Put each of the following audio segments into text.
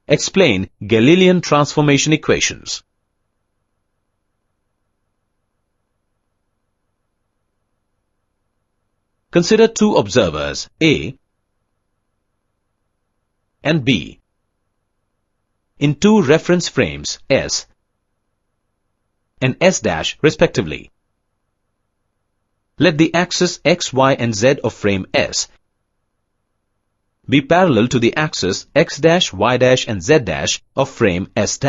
Explain Galilean transformation equations. Consider two observers, A and B, in two reference frames, S and S' respectively. Let the axis X, Y and Z of frame S be parallel to the axis X', Y' and Z' of frame S'.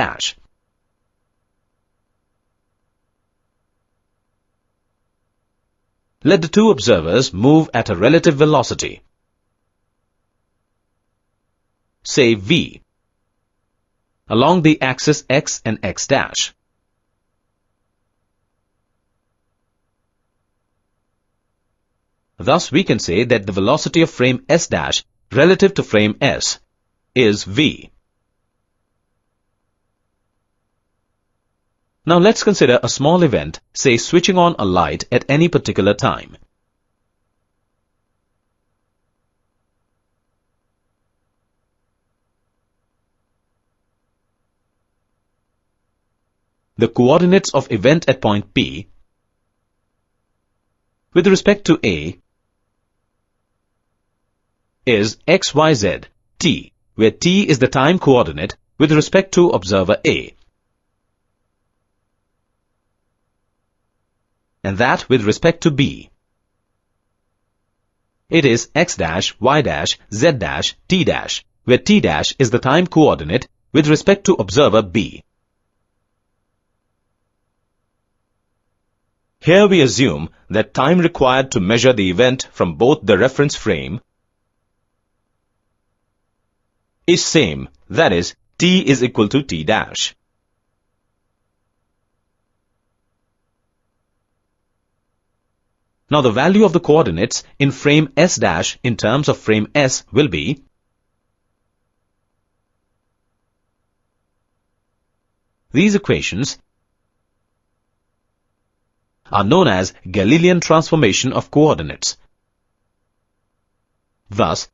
Let the two observers move at a relative velocity, say v, along the axis X and X'. Thus we can say that the velocity of frame S' relative to frame S is v. Now let's consider a small event, say switching on a light at any particular time. The coordinates of event at point P with respect to A is x, y, z, t, where t is the time coordinate with respect to observer A, and that with respect to B. It is x', y', z', t', where t' is the time coordinate with respect to observer B. Here we assume that time required to measure the event from both the reference frame is same, that is, t is equal to t'. Now the value of the coordinates in frame S' in terms of frame S will be these equations are known as Galilean transformation of coordinates. Thus,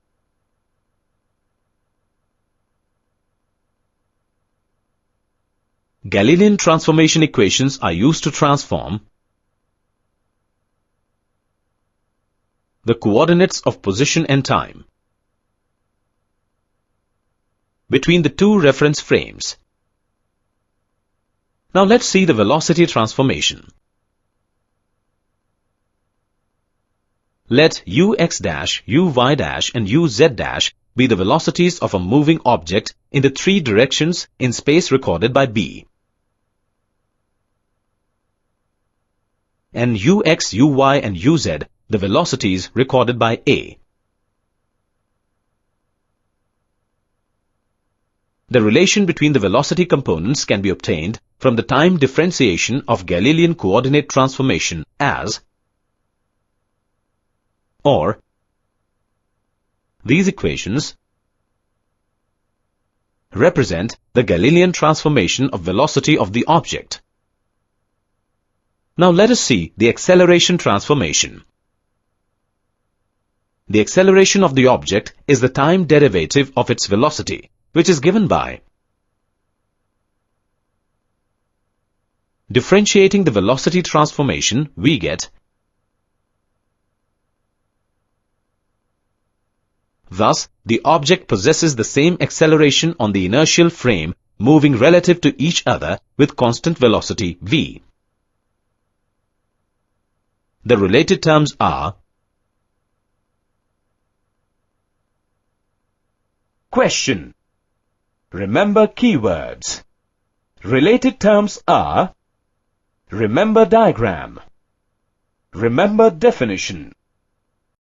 Galilean transformation equations are used to transform the coordinates of position and time between the two reference frames. Now let's see the velocity transformation. Let ux', uy' and uz' be the velocities of a moving object in the three directions in space recorded by B, and ux, uy and uz the velocities recorded by A. The relation between the velocity components can be obtained from the time differentiation of Galilean coordinate transformation as, or these equations represent the Galilean transformation of velocity of the object. Now let us see the acceleration transformation. The acceleration of the object is the time derivative of its velocity, which is given by differentiating the velocity transformation. We get thus the object possesses the same acceleration on the inertial frame moving relative to each other with constant velocity v. The related terms are question. Remember keywords. Related terms are remember diagram, remember definition.